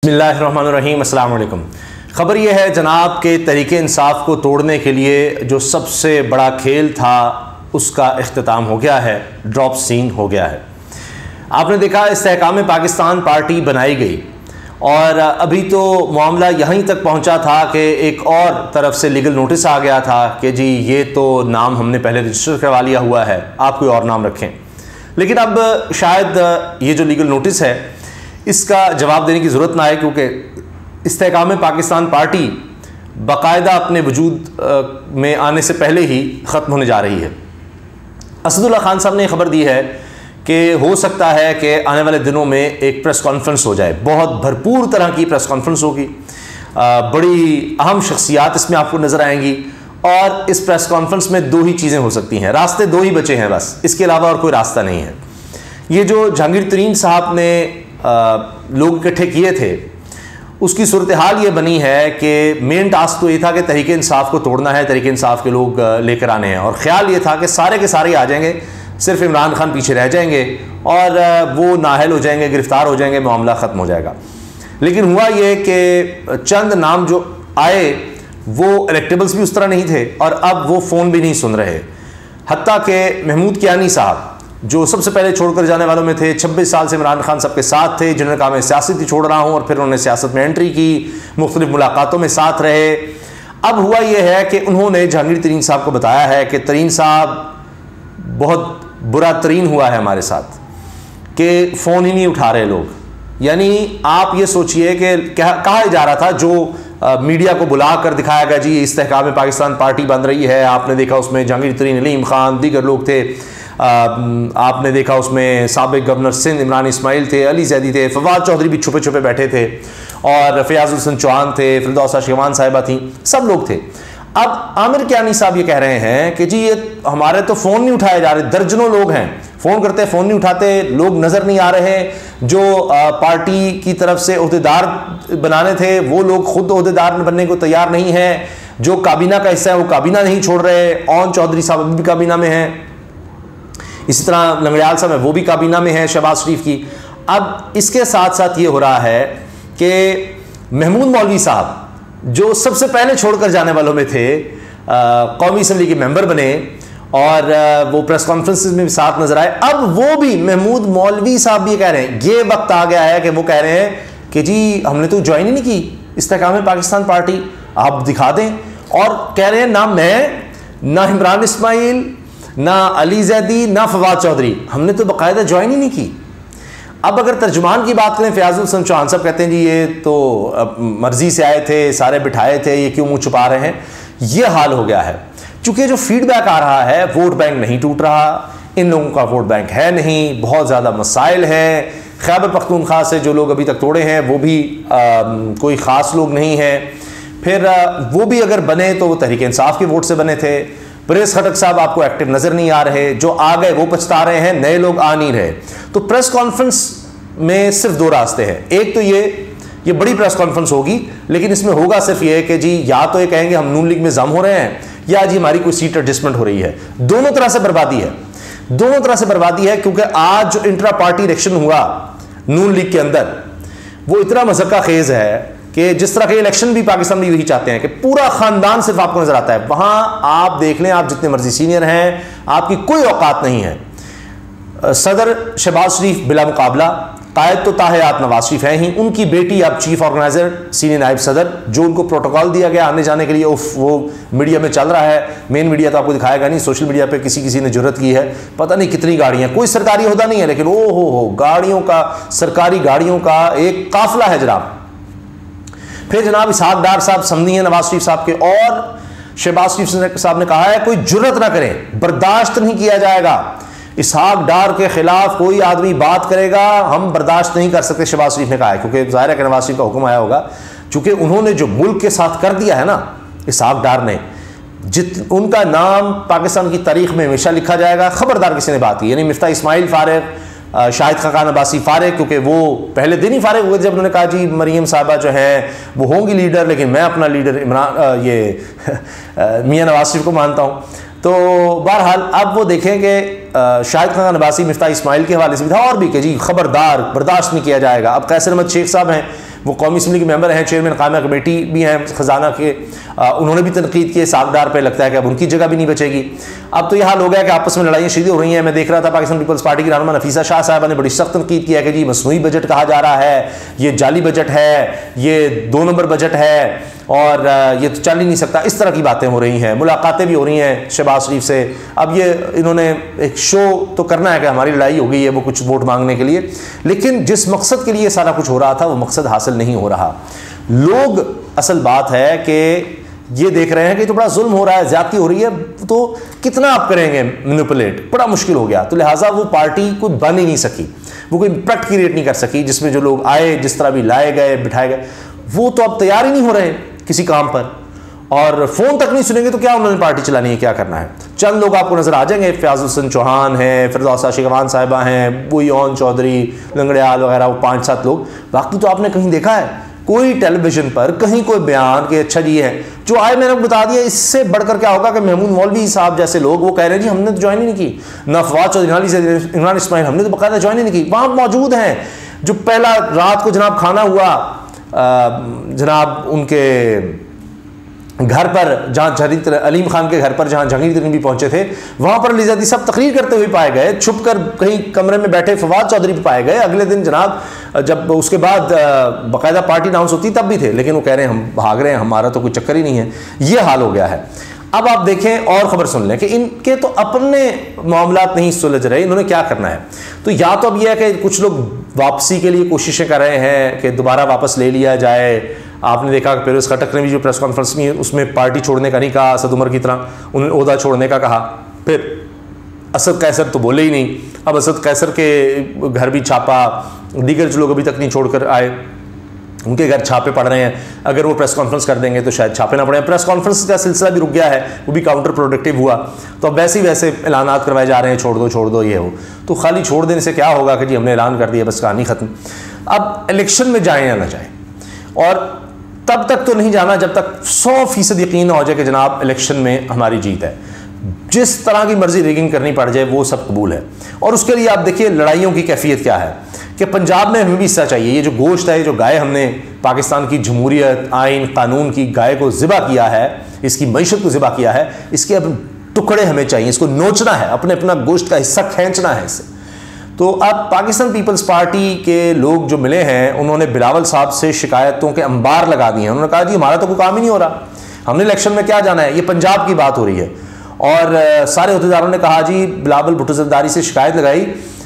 बिस्मिल्लाहिर्रहमानिर्रहीम, अस्सलाम वालेकुम। ख़बर यह है जनाब के तहरीके इंसाफ को तोड़ने के लिए जो सबसे बड़ा खेल था उसका इख्तिताम हो गया है, ड्रॉप सीन हो गया है। आपने देखा इस्तेहकाम पाकिस्तान पार्टी बनाई गई और अभी तो मामला यहीं तक पहुंचा था कि एक और तरफ से लीगल नोटिस आ गया था कि जी ये तो नाम हमने पहले रजिस्टर करवा लिया हुआ है, आप कोई और नाम रखें। लेकिन अब शायद ये जो लीगल नोटिस है इसका जवाब देने की ज़रूरत ना है, क्योंकि इस्तेहकाम पाकिस्तान पार्टी बाकायदा अपने वजूद में आने से पहले ही ख़त्म होने जा रही है। असदुल्ला खान साहब ने खबर दी है कि हो सकता है कि आने वाले दिनों में एक प्रेस कॉन्फ्रेंस हो जाए, बहुत भरपूर तरह की प्रेस कॉन्फ्रेंस होगी, बड़ी अहम शख्सियात इसमें आपको नज़र आएंगी और इस प्रेस कॉन्फ्रेंस में दो ही चीज़ें हो सकती हैं, रास्ते दो ही बचे हैं बस, इसके अलावा और कोई रास्ता नहीं है। ये जो जहांगीर तरीन साहब ने लोग इकट्ठे किए थे उसकी सूरत हाल ये बनी है कि मेन टास्क तो ये था कि तहरीके इंसाफ को तोड़ना है, तहरीके इंसाफ के लोग लेकर आने हैं, और ख़्याल ये था कि सारे के सारे आ जाएंगे, सिर्फ इमरान खान पीछे रह जाएंगे और वो नाअहल हो जाएंगे, गिरफ्तार हो जाएंगे, मामला ख़त्म हो जाएगा। लेकिन हुआ ये कि चंद नाम जो आए वो इलेक्टेबल्स भी उस तरह नहीं थे और अब वो फ़ोन भी नहीं सुन रहे। हत्ता कि महमूद कियानी साहब जो सबसे पहले छोड़कर जाने वालों में थे, 26 साल से इमरान खान साहब के साथ थे, जिन्होंने कहा मैं सियासत ही छोड़ रहा हूँ, और फिर उन्होंने सियासत में एंट्री की, मुख्तलिफ मुलाकातों में साथ रहे। अब हुआ यह है कि उन्होंने जहांगीर तरीन साहब को बताया है कि तरीन साहब बहुत बुरा तरीन हुआ है हमारे साथ, कि फ़ोन ही नहीं उठा रहे लोग। यानी आप ये सोचिए कि कहा जा रहा था, जो मीडिया को बुला कर दिखाया गया जी इस्तेहकाम पाकिस्तान पार्टी बन रही है, आपने देखा उसमें जहांगीर तरीन, अलीम खान, दीगर लोग थे, आपने देखा उसमें साबिक गवर्नर सिंध इमरान इस्माइल थे, अली जैदी थे, फवाद चौधरी भी छुपे छुपे बैठे थे, और फयाज हुसैन चौहान थे, फिरदौसा शेवान साहिबा थी, सब लोग थे। अब आमिर कियानी साहब ये कह रहे हैं कि जी ये हमारे तो फ़ोन नहीं उठाए जा रहे, दर्जनों लोग हैं, फ़ोन करते फ़ोन नहीं उठाते, लोग नज़र नहीं आ रहे, जो पार्टी की तरफ से ओहदेदार बनाने थे वो लोग खुद ओहदेदार बनने को तैयार नहीं हैं, जो काबीना का हिस्सा है वो काबीना नहीं छोड़ रहे, ओन चौधरी साहब अभी भी काबीना में हैं, इसी तरह लंगड़ियाल साहब है वो भी काबीना में है शहबाज शरीफ की। अब इसके साथ साथ ये हो रहा है कि महमूद मौलवी साहब जो सबसे पहले छोड़कर जाने वालों में थे, कौमी असम्बली के मेंबर बने और वो प्रेस कॉन्फ्रेंस में भी साथ नजर आए, अब वो भी महमूद मौलवी साहब भी कह रहे हैं, ये वक्त आ गया है कि वो कह रहे हैं कि जी हमने तो ज्वाइन ही नहीं की इस्तेहकाम पाकिस्तान पार्टी, आप दिखा दें। और कह रहे हैं ना मैं, ना इमरान इस्माइल, ना अली जैदी, ना फवाद चौधरी, हमने तो बाकायदा ज्वाइन ही नहीं की। अब अगर तर्जुमान की बात करें, फयाज हुसैन चौहान साहब कहते हैं जी ये तो मर्जी से आए थे, सारे बिठाए थे, ये क्यों मुंह छुपा रहे हैं। ये हाल हो गया है, चूंकि जो फीडबैक आ रहा है, वोट बैंक नहीं टूट रहा, इन लोगों का वोट बैंक है नहीं, बहुत ज़्यादा मसाइल हैं, खैबर पख्तूनख्वा से जो लोग अभी तक तोड़े हैं वो भी कोई ख़ास लोग नहीं हैं, फिर वो भी अगर बने तो वो तहरीक इंसाफ के वोट से बने थे। परेश खटक साहब आपको एक्टिव नजर नहीं आ रहे, जो आ गए वो पछता रहे हैं, नए लोग आ नहीं रहे। तो प्रेस कॉन्फ्रेंस में सिर्फ दो रास्ते हैं, एक तो ये बड़ी प्रेस कॉन्फ्रेंस होगी, लेकिन इसमें होगा सिर्फ ये कि जी या तो ये कहेंगे हम नून लीग में जम हो रहे हैं, या जी हमारी कोई सीट एडजस्टमेंट हो रही है। दोनों तरह से बर्बादी है, दोनों तरह से बर्बादी है, क्योंकि आज जो इंट्रा पार्टी इलेक्शन हुआ नून लीग के अंदर, वो इतना मज़क्का खेज है कि जिस तरह के इलेक्शन भी पाकिस्तान में यही चाहते हैं कि पूरा खानदान सिर्फ आपको नजर आता है, वहां आप देख लें, आप जितने मर्जी सीनियर हैं, आपकी कोई औकात नहीं है। सदर शहबाज शरीफ बिला मुकाबला, कायद तो ताहयात नवाज शरीफ हैं ही, उनकी बेटी अब चीफ ऑर्गेनाइजर, सीनियर नायब सदर, जो उनको प्रोटोकॉल दिया गया आने जाने के लिए, वो मीडिया में चल रहा है, मेन मीडिया तो आपको दिखाएगा नहीं, सोशल मीडिया पे किसी ने जरूरत की है, पता नहीं कितनी गाड़ियां, कोई सरकारी होता नहीं है, लेकिन ओ हो गाड़ियों का, सरकारी गाड़ियों का एक काफिला है जनाब। फिर जनाब इसहाक डार साहब समधी हैं नवाज शरीफ साहब के, और शहबाज शरीफ साहब ने कहा है कोई जुर्रत ना करे, बर्दाश्त नहीं किया जाएगा, इसहाक डार के खिलाफ कोई आदमी बात करेगा हम बर्दाश्त नहीं कर सकते, शहबाज शरीफ ने कहा है, क्योंकि जाहिर है कि नवाज शरीफ का हुक्म आया होगा, चूंकि उन्होंने जो मुल्क के साथ कर दिया है ना इसहाक डार ने, उनका नाम पाकिस्तान की तारीख में हमेशा लिखा जाएगा। खबरदार किसी ने बात की, यानी मिफ्ता इस्माइल फारिग, शाहिद खान अब्बासी फारिग, क्योंकि वो पहले दिन ही फारिग हुए जब उन्होंने कहा जी मरीम साहबा जो है वो होंगी लीडर, लेकिन मैं अपना लीडर इमरान मियां नवाज शरीफ को मानता हूँ। तो बहरहाल अब वो देखें कि शाहिद खान अब्बासी मिफ्ता इस्माइल के हवाले से भी था और भी कि जी खबरदार बर्दाश्त नहीं किया जाएगा। अब कैसर अहमद शेख साहब हैं, वो कौमी असम्बली के मेंबर हैं, चेयरमैन कायमा कमेटी भी हैं ख़जाना के, उन्होंने भी तनकीद की सागदार पे, लगता है कि अब उनकी जगह भी नहीं बचेगी। अब तो यह हाल हो गया कि आपस में लड़ाइयाँ शदीद हो रही हैं। मैं देख रहा था पाकिस्तान पीपल्स पार्टी की रहनुमा नफीसा शाह साहबा ने बड़ी सख्त तनकीद किया कि जी मसनूई बजट कहा जा रहा है, ये जाली बजट है, ये 2 नंबर बजट है और ये तो चल ही नहीं सकता। इस तरह की बातें हो रही हैं, मुलाकातें भी हो रही हैं शहबाज शरीफ से। अब ये इन्होंने एक शो तो करना है कि हमारी लड़ाई हो गई है, वो कुछ वोट मांगने के लिए, लेकिन जिस मकसद के लिए सारा कुछ हो रहा था वो मकसद हासिल नहीं हो रहा। लोग, असल बात है कि ये देख रहे हैं कि तो बड़ा जुल्म हो रहा है, ज्यादती हो रही है, तो कितना आप करेंगे मैनिपुलेट, बड़ा मुश्किल हो गया। तो लिहाजा वो पार्टी कोई बन ही नहीं सकी, वो कोई इम्पैक्ट क्रिएट नहीं कर सकी जिसमें जो लोग आए, जिस तरह भी लाए गए, बिठाए गए, वो तो अब तैयार ही नहीं हो रहे किसी काम पर, और फोन तक नहीं सुनेंगे तो क्या उन्होंने पार्टी चलानी है, क्या करना है। चंद लोग आपको नजर आ जाएंगे, फयाज हुसैन चौहान हैं, फिरदौस आशिकवान साहिबा हैं, बुईन चौधरी, लंगड़ियाल वगैरह, वो 5-7 लोग। बाकी तो आपने कहीं देखा है कोई टेलीविजन पर कहीं कोई बयान कि अच्छा जी है जो आए, मैंने बता दिया। इससे बढ़कर क्या होगा कि महमूद मौलवी साहब जैसे लोग वो कह रहे हैं जी हमने तो ज्वाइन ही नहीं की, न फवाद चौधरी से इमरान इस्माइल, हमने तो बकायदा ज्वाइन ही नहीं की, वहाँ मौजूद हैं। जो पहला रात को जनाब खाना हुआ जनाब उनके घर पर, जहाँ अलीम खान के घर पर जहाँ जहांगीर तरीन भी पहुंचे थे, वहां पर लिजादी सब तकरीर करते हुए पाए गए, छुप कर कहीं कमरे में बैठे फवाद चौधरी भी पाए गए। अगले दिन जनाब जब उसके बाद बाकायदा पार्टी अनाउंस होती तब भी थे, लेकिन वो कह रहे हैं हम भाग रहे हैं, हमारा तो कोई चक्कर ही नहीं है। ये हाल हो गया है। अब आप देखें और खबर सुन लें कि इनके तो अपने मामलात नहीं सुलझ रहे, इन्होंने क्या करना है। तो या तो अब यह है कि कुछ लोग वापसी के लिए कोशिशें कर रहे हैं कि दोबारा वापस ले लिया जाए। आपने देखा कि परवेज़ खटक ने भी जो प्रेस कॉन्फ्रेंस में उसमें पार्टी छोड़ने का नहीं कहा, असद उमर की तरह उन्होंने ओहदा छोड़ने का कहा। फिर असद कैसर तो बोले ही नहीं, अब असद कैसर के घर भी छापा, दीगर जो लोग अभी तक नहीं छोड़कर आए उनके घर छापे पड़ रहे हैं। अगर वो प्रेस कॉन्फ्रेंस कर देंगे तो शायद छापे ना पड़े। प्रेस कॉन्फ्रेंस का सिलसिला भी रुक गया है, वो भी काउंटर प्रोडक्टिव हुआ, तो अब वैसे ही वैसे ऐलानात करवाए जा रहे हैं, छोड़ दो ये हो। तो खाली छोड़ देने से क्या होगा कि जी हमने ऐलान कर दिया, बस कहानी ख़त्म। अब इलेक्शन में जाए या ना जाए, और तब तक तो नहीं जाना जब तक 100% यकीन हो जाए कि जनाब इलेक्शन में हमारी जीत है। जिस तरह की मर्जी रिगिंग करनी पड़ जाए वो सब कबूल है। और उसके लिए आप देखिए लड़ाइयों की कैफियत क्या है कि पंजाब में हमें भी हिस्सा चाहिए। ये जो गोश्त है, जो गाय हमने पाकिस्तान की जमहूरियत, आइन, कानून की गाय को ज़िबा किया है, इसकी मईशत को ज़िबा किया है, इसके अब टुकड़े हमें चाहिए, इसको नोचना है, अपना गोश्त का हिस्सा खींचना है इससे। तो अब पाकिस्तान पीपल्स पार्टी के लोग जो मिले हैं उन्होंने बिलावल साहब से शिकायतों के अंबार लगा दिए हैं। उन्होंने कहा जी हमारा तो कोई काम ही नहीं हो रहा, हमने इलेक्शन में क्या जाना है, ये पंजाब की बात हो रही है। और सारे अहदेदारों ने कहा जी बिलावल भुट्टो ज़रदारी से शिकायत लगाई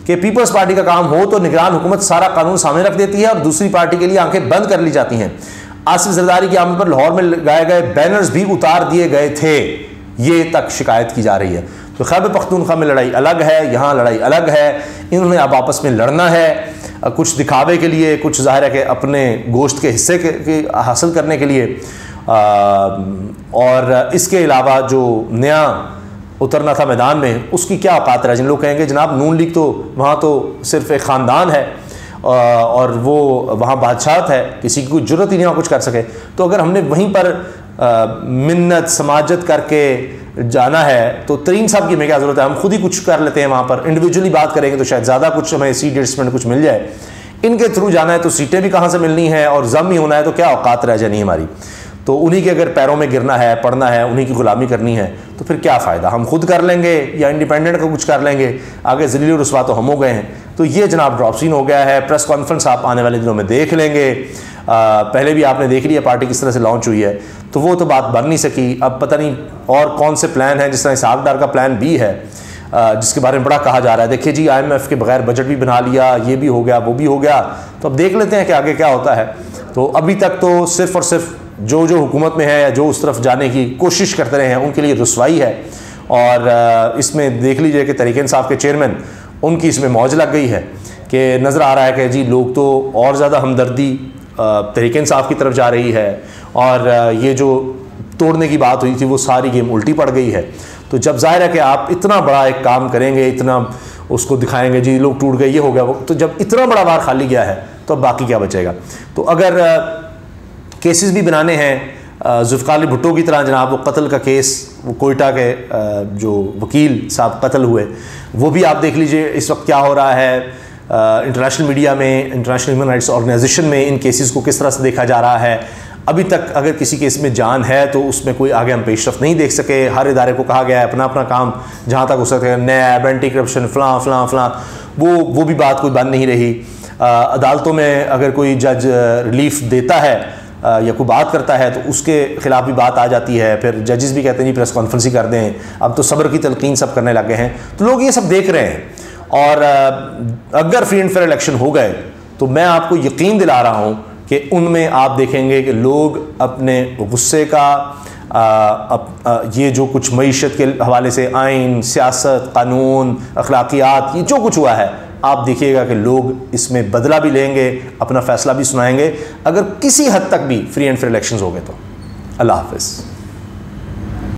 कि पीपल्स पार्टी का काम हो तो निगरान हुकूमत सारा कानून सामने रख देती है और दूसरी पार्टी के लिए आंखें बंद कर ली जाती हैं। आसिफ जरदारी की आमद पर लाहौर में लगाए गए बैनर्स भी उतार दिए गए थे, ये तक शिकायत की जा रही है। तो खैबर पख्तूनख्वा में लड़ाई अलग है, यहाँ लड़ाई अलग है। इन्होंने अब आपस में लड़ना है, कुछ दिखावे के लिए, कुछ जाहिर है कि अपने गोश्त के हिस्से के हासिल करने के लिए, और इसके अलावा जो नया उतरना था मैदान में उसकी क्या औकात रह। जिन लोग कहेंगे जनाब नून लीग तो वहाँ तो सिर्फ एक ख़ानदान है और वो वहाँ बादशाहत है, किसी की कोई जरूरत ही नहीं वहाँ कुछ कर सके। तो अगर हमने वहीं पर मिन्नत समाजत करके जाना है तो तरीन साहब की हमें क्या ज़रूरत है, हम खुद ही कुछ कर लेते हैं। वहाँ पर इंडिविजुअली बात करेंगे तो शायद ज़्यादा कुछ हमें सीट एडजस्टमेंट कुछ मिल जाए। इनके थ्रू जाना है तो सीटें भी कहाँ से मिलनी है और जम ही होना है, तो क्या औकात रह जानी हमारी। तो उन्हीं के अगर पैरों में गिरना है, पढ़ना है, उन्हीं की गुलामी करनी है तो फिर क्या फ़ायदा। हम खुद कर लेंगे या इंडिपेंडेंट का कुछ कर लेंगे, आगे ज़लील रुसवा तो हम हो गए हैं। तो ये जनाब ड्रॉप सीन हो गया है। प्रेस कॉन्फ्रेंस आप आने वाले दिनों में देख लेंगे। पहले भी आपने देख लिया पार्टी किस तरह से लॉन्च हुई है, तो वो तो बात बन नहीं सकी। अब पता नहीं और कौन से प्लान हैं, जिस तरह इसहाक डार का प्लान बी है जिसके बारे में बड़ा कहा जा रहा है। देखिए जी IMF के बगैर बजट भी बना लिया, ये भी हो गया, वो भी हो गया। तो अब देख लेते हैं कि आगे क्या होता है। तो अभी तक तो सिर्फ और सिर्फ जो हुकूमत में है या जो उस तरफ जाने की कोशिश करते रहे हैं उनके लिए रुसवाई है। और इसमें देख लीजिए कि तहरीक इंसाफ के चेयरमैन, उनकी इसमें मौज लग गई है कि नज़र आ रहा है कि जी लोग तो और ज़्यादा हमदर्दी तहरीक इंसाफ की तरफ जा रही है, और ये जो तोड़ने की बात हुई थी वो सारी गेम उल्टी पड़ गई है। तो जब जाहिर है कि आप इतना बड़ा एक काम करेंगे, इतना उसको दिखाएंगे जी लोग टूट गए, ये हो गया वो, तो जब इतना बड़ा बार खाली गया है तो अब बाकी क्या बचेगा। तो अगर केसेस भी बनाने हैं जुल्फ़िकार अली भुट्टो की तरह, जनाब वो कत्ल का केस, वो कोयटा के जो वकील साहब कत्ल हुए, वो भी आप देख लीजिए इस वक्त क्या हो रहा है। इंटरनेशनल मीडिया में, इंटरनेशनल ह्यूमन राइट्स ऑर्गेनाइजेशन में इन केसेस को किस तरह से देखा जा रहा है। अभी तक अगर किसी केस में जान है तो उसमें कोई आगे हम पेशरफ नहीं देख सके। हर इदारे को कहा गया है अपना अपना काम जहाँ तक हो सकता है, नैब, एंटी करप्शन, फ़लाँ फ़लाँ फ़लाँ, वो भी बात कोई बन नहीं रही। अदालतों में अगर कोई जज रिलीफ देता है या कोई बात करता है तो उसके ख़िलाफ़ भी बात आ जाती है। फिर जजेस भी कहते हैं नहीं प्रेस कॉन्फ्रेंस ही कर दें, अब तो सब्र की तलकीन सब करने लगे हैं। तो लोग ये सब देख रहे हैं और अगर फ्री एंड फेयर इलेक्शन हो गए तो मैं आपको यकीन दिला रहा हूँ कि उनमें आप देखेंगे कि लोग अपने गुस्से का ये जो कुछ मईशत के हवाले से आइन, सियासत, कानून, अखलाकियात, ये जो कुछ हुआ है, आप देखिएगा कि लोग इसमें बदला भी लेंगे, अपना फ़ैसला भी सुनाएंगे अगर किसी हद तक भी फ्री एंड फेयर इलेक्शंस हो गए तो। अल्लाह हाफ़िज़।